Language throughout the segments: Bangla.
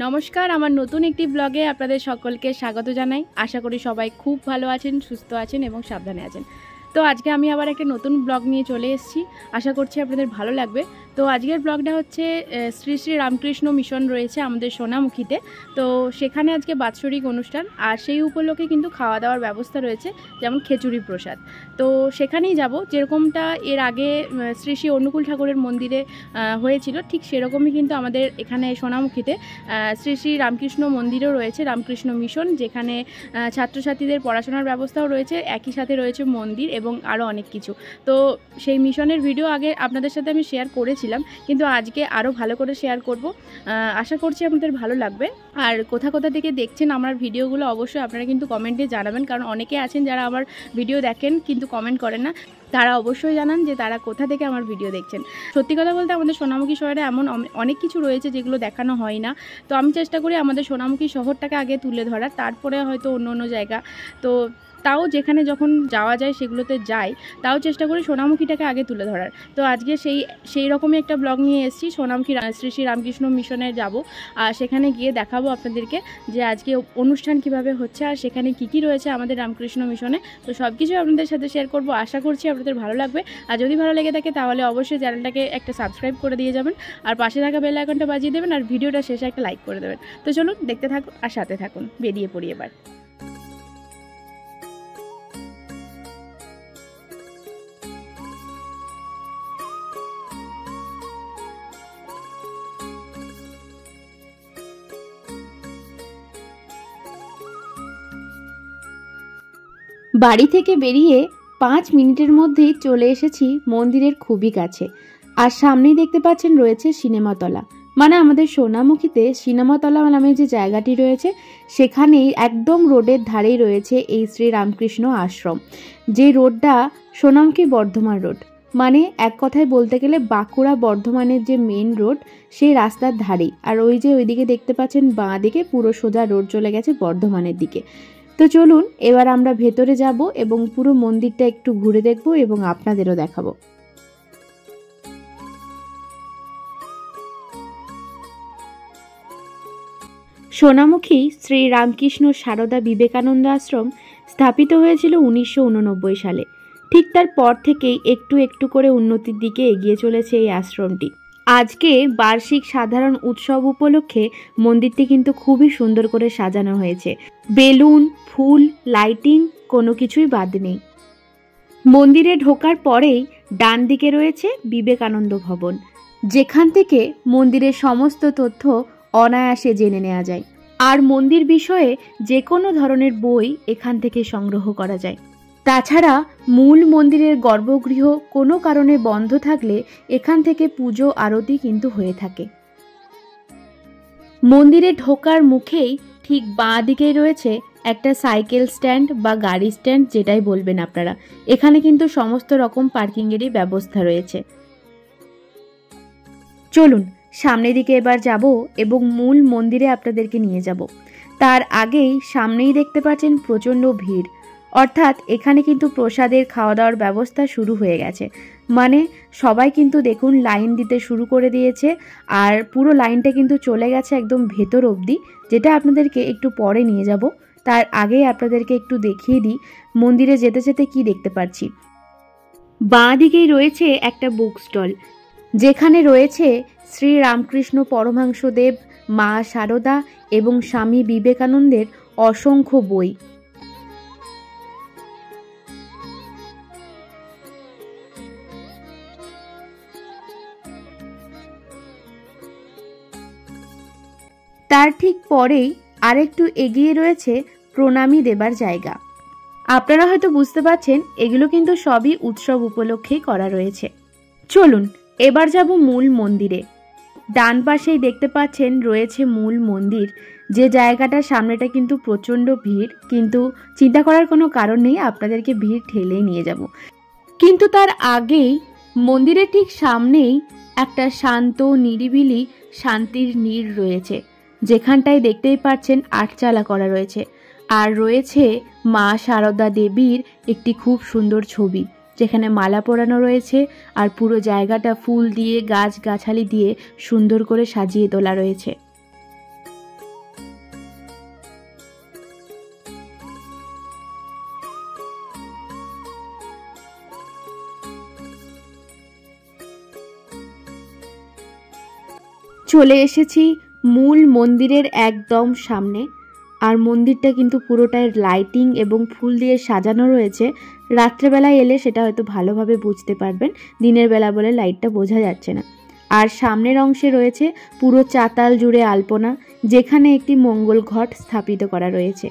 নমস্কার, আমার নতুন একটি ব্লগে আপনাদের সকলকে স্বাগত জানাই। আশা করি সবাই খুব ভালো আছেন, সুস্থ আছেন এবং সাবধানে আছেন। তো আজকে আমি আবার একটা নতুন ব্লগ নিয়ে চলে এসেছি। আশা করছি আপনাদের ভালো লাগবে। তো আজকের ব্লগটা হচ্ছে শ্রী শ্রী রামকৃষ্ণ মিশন রয়েছে আমাদের সোনামুখীতে। তো সেখানে আজকে বাৎসরিক অনুষ্ঠান, আর সেই উপলক্ষে কিন্তু খাওয়া দাওয়ার ব্যবস্থা রয়েছে, যেমন খিচুড়ি প্রসাদ। তো সেখানেই যাব, যেরকমটা এর আগে শ্রী শ্রী অনুকূল ঠাকুরের মন্দিরে হয়েছিল, ঠিক সেরকমই কিন্তু আমাদের এখানে সোনামুখীতে শ্রী শ্রী রামকৃষ্ণ মন্দিরও রয়েছে, রামকৃষ্ণ মিশন, যেখানে ছাত্রছাত্রীদের পড়াশোনার ব্যবস্থাও রয়েছে, একই সাথে রয়েছে মন্দির এবং আরও অনেক কিছু। তো সেই মিশনের ভিডিও আগে আপনাদের সাথে আমি শেয়ার করেছিলাম, কিন্তু আজকে আরও ভালো করে শেয়ার করব। আশা করছি আপনাদের ভালো লাগবে। আর কোথা কোথা থেকে দেখছেন আমার ভিডিওগুলো অবশ্যই আপনারা কিন্তু কমেন্টে জানাবেন, কারণ অনেকে আছেন যারা আমার ভিডিও দেখেন কিন্তু কমেন্ট করেন না। তারা অবশ্যই জানান যে তারা কোথা থেকে আমার ভিডিও দেখছেন। সত্যি কথা বলতে আমাদের সোনামুখী শহরে এমন অনেক কিছু রয়েছে যেগুলো দেখানো হয় না। তো আমি চেষ্টা করি আমাদের সোনামুখী শহরটাকে আগে তুলে ধরার, তারপরে হয়তো অন্য অন্য জায়গা। তো তাও যেখানে যখন যাওয়া যায় সেগুলোতে যাই, তাও চেষ্টা করি সোনামুখীটাকে আগে তুলে ধরার। তো আজকে সেই রকমই একটা ব্লগ নিয়ে এসেছি। সোনামুখী শ্রী শ্রী রামকৃষ্ণ মিশনে যাব, আর সেখানে গিয়ে দেখাবো আপনাদেরকে যে আজকে অনুষ্ঠান কিভাবে হচ্ছে আর সেখানে কি কি রয়েছে আমাদের রামকৃষ্ণ মিশনে। তো সব কিছু আপনাদের সাথে শেয়ার করব। আশা করছি আপনাদের ভালো লাগবে। আর যদি ভালো লেগে থাকে তাহলে অবশ্যই চ্যানেলটাকে একটা সাবস্ক্রাইব করে দিয়ে যাবেন, আর পাশে থাকা বেল আইকনটা বাজিয়ে দেবেন, আর ভিডিওটা শেষে একটা লাইক করে দেবেন। তো চলুন দেখতে থাকুন আর সাথে থাকুন। বেরিয়ে পড়ি এবার। বাড়ি থেকে বেরিয়ে 5 মিনিটের মধ্যেই চলে এসেছি মন্দিরের খুবই কাছে। আর সামনেই দেখতে পাচ্ছেন রয়েছে সিনেমাতলা, মানে আমাদের সোনামুখীতে সিনেমাতলা নামে যে জায়গাটি রয়েছে, সেখানেই একদম রোডের ধারেই রয়েছে এই শ্রী রামকৃষ্ণ আশ্রম। যে রোডটা সোনামুখী বর্ধমান রোড, মানে এক কথায় বলতে গেলে বাঁকুড়া বর্ধমানের যে মেন রোড, সেই রাস্তার ধারেই। আর ওই যে ওইদিকে দেখতে পাচ্ছেন বাঁ দিকে পুরো সোজা রোড চলে গেছে বর্ধমানের দিকে। তো চলুন এবার আমরা ভেতরে যাব এবং পুরো মন্দিরটা একটু ঘুরে দেখব এবং আপনাদেরও দেখাবো। সোনামুখী শ্রী রামকৃষ্ণ সারদা বিবেকানন্দ আশ্রম স্থাপিত হয়েছিল 1989 সালে। ঠিক তার পর থেকেই একটু একটু করে উন্নতির দিকে এগিয়ে চলেছে এই আশ্রমটি। আজকে বার্ষিক সাধারণ উৎসব উপলক্ষে মন্দিরটি কিন্তু খুবই সুন্দর করে সাজানো হয়েছে। বেলুন, ফুল, লাইটিং কোনো কিছুই বাদ নেই। মন্দিরে ঢোকার পরেই ডান দিকে রয়েছে বিবেকানন্দ ভবন, যেখান থেকে মন্দিরের সমস্ত তথ্য অনায়াসে জেনে নেওয়া যায়। আর মন্দির বিষয়ে যে কোনো ধরনের বই এখান থেকে সংগ্রহ করা যায়। তাছাড়া মূল মন্দিরের গর্ভগৃহ কোনো কারণে বন্ধ থাকলে এখান থেকে পুজো আরতি কিন্তু হয়ে থাকে। মন্দিরে ঢোকার মুখেই ঠিক বাঁ দিকেই রয়েছে একটা সাইকেল স্ট্যান্ড বা গাড়ি স্ট্যান্ড, যেটাই বলবেন আপনারা। এখানে কিন্তু সমস্ত রকম পার্কিংয়েরই ব্যবস্থা রয়েছে। চলুন সামনের দিকে এবার যাব এবং মূল মন্দিরে আপনাদেরকে নিয়ে যাব। তার আগেই সামনেই দেখতে পাচ্ছেন প্রচণ্ড ভিড়, অর্থাৎ এখানে কিন্তু প্রসাদের খাওয়া দাওয়ার ব্যবস্থা শুরু হয়ে গেছে। মানে সবাই কিন্তু দেখুন লাইন দিতে শুরু করে দিয়েছে, আর পুরো লাইনটা কিন্তু চলে গেছে একদম ভেতর অবধি, যেটা আপনাদেরকে একটু পরে নিয়ে যাব। তার আগেই আপনাদেরকে একটু দেখিয়ে দিই মন্দিরে যেতে যেতে কি দেখতে পাচ্ছি। বাঁ দিকেই রয়েছে একটা বুক স্টল, যেখানে রয়েছে শ্রী রামকৃষ্ণ পরমহংসদেব, মা সারদা এবং স্বামী বিবেকানন্দের অসংখ্য বই। তার ঠিক পরেই আরেকটু এগিয়ে রয়েছে প্রণামী দেবার জায়গা। আপনারা হয়তো বুঝতে পারছেন এগুলো কিন্তু সবই উৎসব উপলক্ষেই করা রয়েছে। চলুন এবার যাব মূল মন্দিরে। ডান পাশেই দেখতে পাচ্ছেন রয়েছে মূল মন্দির, যে জায়গাটার সামনেটা কিন্তু প্রচণ্ড ভিড়, কিন্তু চিন্তা করার কোনো কারণ নেই, আপনাদেরকে ভিড় ঠেলেই নিয়ে যাব। কিন্তু তার আগেই মন্দিরের ঠিক সামনেই একটা শান্ত নিরিবিলি শান্তির নীড় রয়েছে, যেখানটায় দেখতেই পাচ্ছেন আটচালা করা রয়েছে। আর রয়েছে মা সারদা দেবীর একটি খুব সুন্দর ছবি, যেখানে মালা পরানো রয়েছে, আর পুরো জায়গাটা ফুল দিয়ে গাছগাছালি দিয়ে সুন্দর করে সাজিয়ে তোলা রয়েছে। চলে এসেছি মূল মন্দিরের একদম সামনে। আর মন্দিরটা কিন্তু পুরোটাই লাইটিং এবং ফুল দিয়ে সাজানো রয়েছে। রাত্রেবেলায় এলে সেটা হয়তো ভালোভাবে বুঝতে পারবেন, দিনের বেলা বলে লাইটটা বোঝা যাচ্ছে না। আর সামনের অংশে রয়েছে পুরো চাতাল জুড়ে আলপনা, যেখানে একটি মঙ্গল ঘট স্থাপিত করা রয়েছে।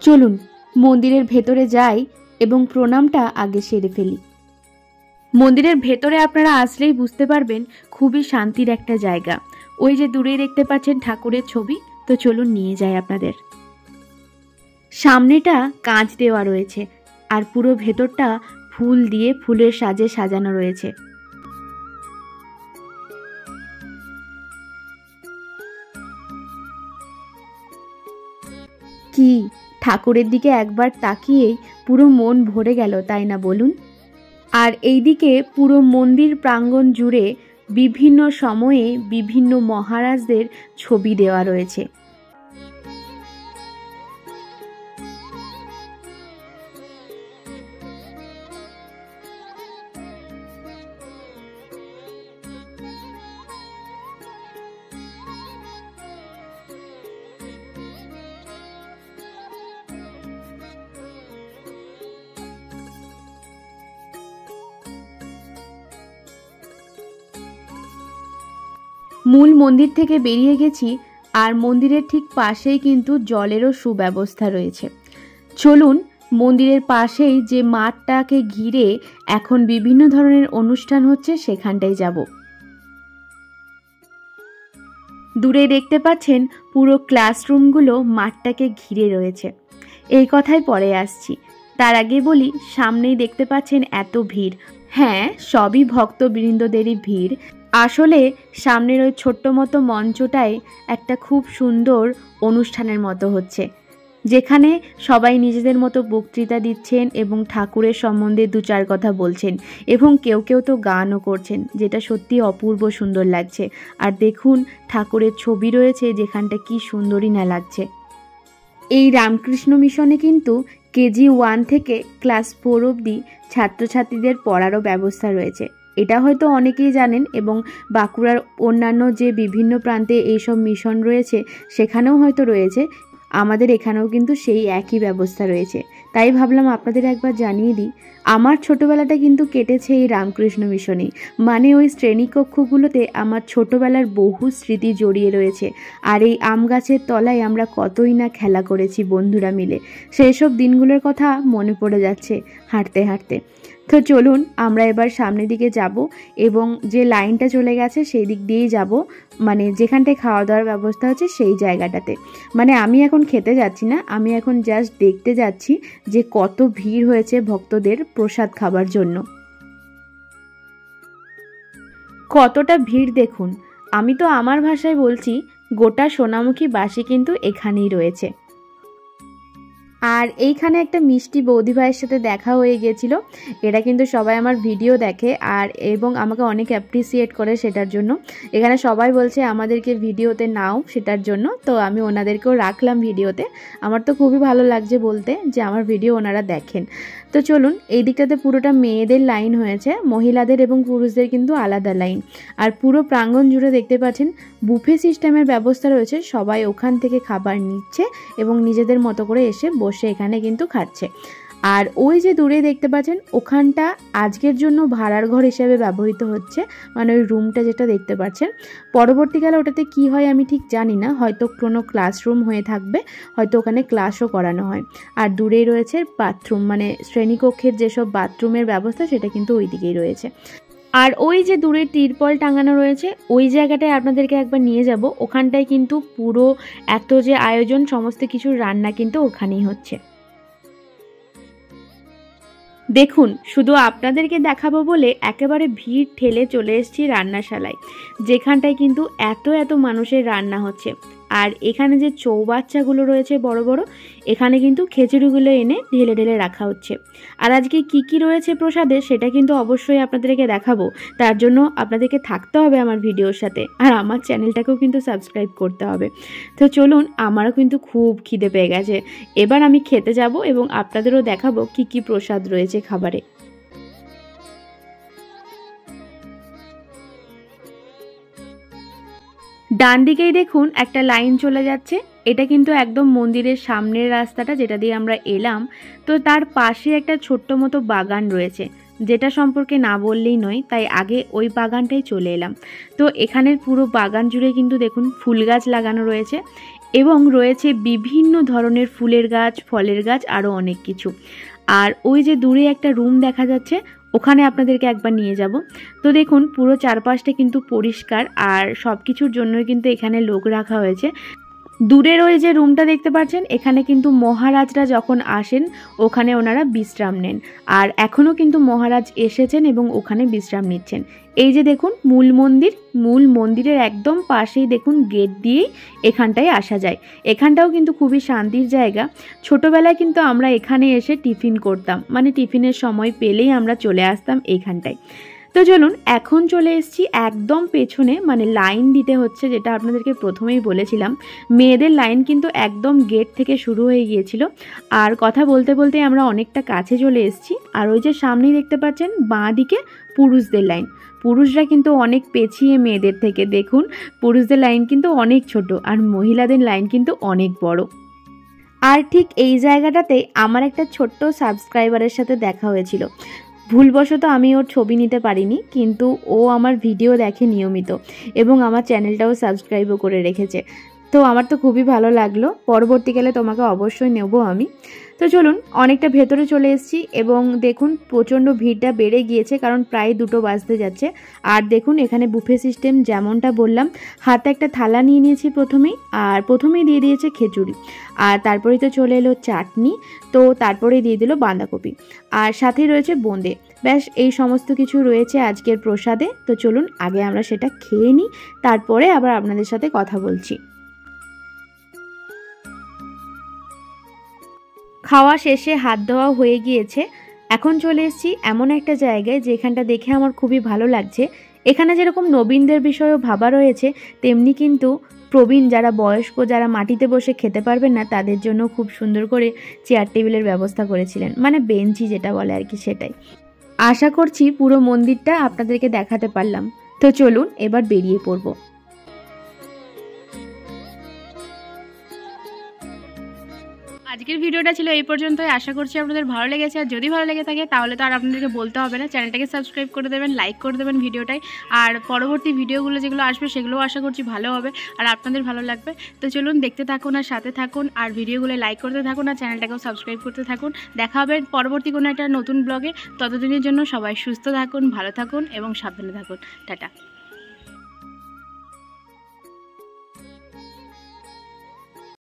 চলুন মন্দিরের ভেতরে যাই এবং প্রণামটা আগে সেরে ফেলি। মন্দিরের ভেতরে আপনারা আসলেই বুঝতে পারবেন খুবই শান্তির একটা জায়গা। ওই যে দূরে দেখতে পাচ্ছেন ঠাকুরের ছবি, তো চলুন নিয়ে যাই আপনাদের। সামনেটা কাঁচ দেওয়া রয়েছে আর পুরো ভেতরটা ফুল দিয়ে ফুলের সাজে সাজানো রয়েছে। কি ঠাকুরের দিকে একবার তাকিয়েই পুরো মন ভরে গেল, তাই না বলুন? আর এইদিকে পুরো মন্দির প্রাঙ্গণ জুড়ে বিভিন্ন সময়ে বিভিন্ন মহারাজদের ছবি দেওয়া রয়েছে। মূল মন্দির থেকে বেরিয়ে গেছি আর মন্দিরের ঠিক পাশেই কিন্তু জলেরও সুব্যবস্থা রয়েছে। চলুন মন্দিরের পাশেই যে মাঠটাকে ঘিরে এখন বিভিন্ন ধরনের অনুষ্ঠান হচ্ছে সেখানটায় যাব। দূরে দেখতে পাচ্ছেন পুরো ক্লাসরুমগুলো মাঠটাকে ঘিরে রয়েছে। এই কথাই পরে আসছি, তার আগে বলি সামনেই দেখতে পাচ্ছেন এত ভিড়। হ্যাঁ, সবই ভক্তবৃন্দদেরই ভিড়। আসলে সামনের ওই ছোট্ট মতো মঞ্চটায় একটা খুব সুন্দর অনুষ্ঠানের মতো হচ্ছে, যেখানে সবাই নিজেদের মতো বক্তৃতা দিচ্ছেন এবং ঠাকুরের সম্বন্ধে দু চার কথা বলছেন এবং কেউ কেউ তো গানও করছেন, যেটা সত্যি অপূর্ব সুন্দর লাগছে। আর দেখুন ঠাকুরের ছবি রয়েছে, যেখানটা কি সুন্দরই না লাগছে। এই রামকৃষ্ণ মিশনে কিন্তু কেজি 1 থেকে ক্লাস 4 অবধি ছাত্রছাত্রীদের পড়ারও ব্যবস্থা রয়েছে। এটা হয়তো অনেকেই জানেন এবং বাঁকুড়ার অন্যান্য যে বিভিন্ন প্রান্তে এইসব মিশন রয়েছে সেখানেও হয়তো রয়েছে। আমাদের এখানেও কিন্তু সেই একই ব্যবস্থা রয়েছে। তাই ভাবলাম আপনাদের একবার জানিয়ে দিই। আমার ছোটোবেলাটা কিন্তু কেটেছে এই রামকৃষ্ণ মিশনেই। মানে ওই শ্রেণীকক্ষগুলোতে আমার ছোটোবেলার বহু স্মৃতি জড়িয়ে রয়েছে। আর এই আম গাছের তলায় আমরা কতই না খেলা করেছি বন্ধুরা মিলে। সেই সব দিনগুলোর কথা মনে পড়ে যাচ্ছে হাঁটতে হাঁটতে। তো চলুন আমরা এবার সামনের দিকে যাব এবং যে লাইনটা চলে গেছে সেই দিক দিয়েই যাব, মানে যেখানটায় খাওয়া দাওয়ার ব্যবস্থা হচ্ছে সেই জায়গাটাতে। মানে আমি এখন খেতে যাচ্ছি না, আমি এখন জাস্ট দেখতে যাচ্ছি যে কত ভিড় হয়েছে ভক্তদের প্রসাদ খাবার জন্য। কতটা ভিড় দেখুন। আমি তো আমার ভাষায় বলছি, গোটা সোনামুখী বাসী কিন্তু এখানেই রয়েছে। আর এইখানে একটা মিষ্টি বৌদি ভাইয়ের সাথে দেখা হয়ে গেছিল। এরা কিন্তু সবাই আমার ভিডিও দেখে আর এবং আমাকে অনেক অ্যাপ্রিসিয়েট করে সেটার জন্য। এখানে সবাই বলছে আমাদেরকে ভিডিওতে নাও সেটার জন্য, তো আমি ওনাদেরকেও রাখলাম ভিডিওতে। আমার তো খুবই ভালো লাগছে বলতে যে আমার ভিডিও ওনারা দেখেন। তো চলুন, এই দিকটাতে পুরোটা মেয়েদের লাইন হয়েছে, মহিলাদের এবং পুরুষদের কিন্তু আলাদা লাইন। আর পুরো প্রাঙ্গণ জুড়ে দেখতে পাচ্ছেন বুফে সিস্টেমের ব্যবস্থা রয়েছে। সবাই ওখান থেকে খাবার নিচ্ছে এবং নিজেদের মতো করে এসে বসে এখানে কিন্তু খাচ্ছে। আর ওই যে দূরে দেখতে পাচ্ছেন ওখানটা আজকের জন্য ভাড়ার ঘর হিসেবে ব্যবহৃত হচ্ছে, মানে ওই রুমটা যেটা দেখতে পাচ্ছেন। পরবর্তীকালে ওটাতে কি হয় আমি ঠিক জানি না, হয়তো কোনো ক্লাসরুম হয়ে থাকবে, হয়তো ওখানে ক্লাসও করানো হয়। আর দূরেই রয়েছে বাথরুম, মানে শ্রেণীকক্ষের যেসব বাথরুমের ব্যবস্থা সেটা কিন্তু ওই দিকেই রয়েছে। আর ওই যে দূরে তিরপল টাঙানো রয়েছে ওই জায়গাটায় আপনাদেরকে একবার নিয়ে যাব। ওখানটায় কিন্তু পুরো এত যে আয়োজন, সমস্ত কিছু রান্না কিন্তু ওখানেই হচ্ছে। দেখুন, শুধু আপনাদেরকে দেখাবো বলে একেবারে ভিড় ঠেলে চলে এসেছি রান্নাশালায়, যেখানটায় কিন্তু এত মানুষের রান্না হচ্ছে। আর এখানে যে চৌবাচ্চাগুলো রয়েছে বড় বড়, এখানে কিন্তু খিচুড়িগুলো এনে ঢেলে ঢেলে রাখা হচ্ছে। আর আজকে কি কি রয়েছে প্রসাদে সেটা কিন্তু অবশ্যই আপনাদেরকে দেখাবো। তার জন্য আপনাদেরকে থাকতে হবে আমার ভিডিওর সাথে, আর আমার চ্যানেলটাকেও কিন্তু সাবস্ক্রাইব করতে হবে। তো চলুন, আমারও কিন্তু খুব খিদে পেয়ে গেছে। এবার আমি খেতে যাব এবং আপনাদেরও দেখাবো কি কি প্রসাদ রয়েছে খাবারে। ডান দিকেই দেখুন একটা লাইন চলে যাচ্ছে, এটা কিন্তু একদম মন্দিরের সামনের রাস্তাটা যেটা দিয়ে আমরা এলাম। তো তার পাশে একটা ছোট্ট মতো বাগান রয়েছে, যেটা সম্পর্কে না বললেই নয়, তাই আগে ওই বাগানটাই চলে এলাম। তো এখানের পুরো বাগান জুড়ে কিন্তু দেখুন ফুল গাছ লাগানো রয়েছে এবং রয়েছে বিভিন্ন ধরনের ফুলের গাছ, ফলের গাছ, আরও অনেক কিছু। আর ওই যে দূরে একটা রুম দেখা যাচ্ছে, ওখানে আপনাদেরকে একবার নিয়ে যাব। তো দেখুন পুরো চারপাশটা কিন্তু পরিষ্কার, আর সব কিছুর জন্যই কিন্তু এখানে লোক রাখা হয়েছে। দূরের ওই যে রুমটা দেখতে পাচ্ছেন, এখানে কিন্তু মহারাজরা যখন আসেন ওখানে ওনারা বিশ্রাম নেন। আর এখনও কিন্তু মহারাজ এসেছেন এবং ওখানে বিশ্রাম নিচ্ছেন। এই যে দেখুন মূল মন্দিরের একদম পাশেই দেখুন গেট দিয়েই এখানটায় আসা যায়। এখানটাও কিন্তু খুবই শান্তির জায়গা। ছোটোবেলায় কিন্তু আমরা এখানে এসে টিফিন করতাম, মানে টিফিনের সময় পেলেই আমরা চলে আসতাম এইখানটায়। তো চলুন, এখন চলে এসেছি একদম পেছনে, মানে লাইন দিতে হচ্ছে, যেটা আপনাদেরকে প্রথমেই বলেছিলাম। মেয়েদের লাইন কিন্তু একদম গেট থেকে শুরু হয়ে গিয়েছিল। আর কথা বলতে বলতে আমরা অনেকটা কাছে চলে এসেছি। আর ওই যে সামনেই দেখতে পাচ্ছেন বাঁ দিকে পুরুষদের লাইন। পুরুষরা কিন্তু অনেক পেছিয়ে মেয়েদের থেকে, দেখুন পুরুষদের লাইন কিন্তু অনেক ছোট আর মহিলাদের লাইন কিন্তু অনেক বড়। আর ঠিক এই জায়গাটাতে আমার একটা ছোট্ট সাবস্ক্রাইবারের সাথে দেখা হয়েছিল। ভুলবশত আমি ওর ছবি নিতে পারিনি, কিন্তু ও আমার ভিডিও দেখে নিয়মিত এবং আমার চ্যানেলটাও সাবস্ক্রাইবও করে রেখেছে। তো আমার তো খুবই ভালো লাগলো। পরবর্তীকালে তোমাকে অবশ্যই নেব আমি। তো চলুন, অনেকটা ভেতরে চলে এসেছি এবং দেখুন প্রচণ্ড ভিড়টা বেড়ে গিয়েছে, কারণ প্রায় 2টো বাজতে যাচ্ছে। আর দেখুন এখানে বুফে সিস্টেম, যেমনটা বললাম। হাতে একটা থালা নিয়ে নিয়েছি প্রথমেই দিয়ে দিয়েছে খিচুড়ি, আর তারপরেই তো চলে এলো চাটনি, তো তারপরেই দিয়ে দিল বাঁধাকপি, আর সাথেই রয়েছে বোঁদে। ব্যাস এই সমস্ত কিছু রয়েছে আজকের প্রসাদে। তো চলুন আগে আমরা সেটা খেয়ে নিই, তারপরে আবার আপনাদের সাথে কথা বলছি। খাওয়া শেষে হাত ধোয়া হয়ে গিয়েছে। এখন চলে এসেছি এমন একটা জায়গায় যেখানটা দেখে আমার খুবই ভালো লাগছে। এখানে যেরকম নবীনদের বিষয়েও ভাবা রয়েছে, তেমনি কিন্তু প্রবীণ যারা বয়স্ক, যারা মাটিতে বসে খেতে পারবেন না, তাদের জন্য খুব সুন্দর করে চেয়ার টেবিলের ব্যবস্থা করেছিলেন, মানে বেঞ্চি যেটা বলে আর কি, সেটাই। আশা করছি পুরো মন্দিরটা আপনাদেরকে দেখাতে পারলাম। তো চলুন এবার বেরিয়ে পড়ব। আজকের ভিডিওটা ছিল এই পর্যন্তই। আশা করছি আপনাদের ভালো লেগেছে। আর যদি ভালো লেগে থাকে তাহলে তো আর আপনাদেরকে বলতে হবে না, চ্যানেলটাকে সাবস্ক্রাইব করে দেবেন, লাইক করে দেবেন ভিডিওটাই। আর পরবর্তী ভিডিওগুলো যেগুলো আসবে সেগুলোও আশা করছি ভালো হবে আর আপনাদের ভালো লাগবে। তো চলুন দেখতে থাকুন আর সাথে থাকুন, আর ভিডিওগুলো লাইক করতে থাকুন আর চ্যানেলটাকেও সাবস্ক্রাইব করতে থাকুন। দেখা হবে পরবর্তী কোনো একটা নতুন ব্লগে। ততদিনের জন্য সবাই সুস্থ থাকুন, ভালো থাকুন এবং সাবধানে থাকুন। টাটা।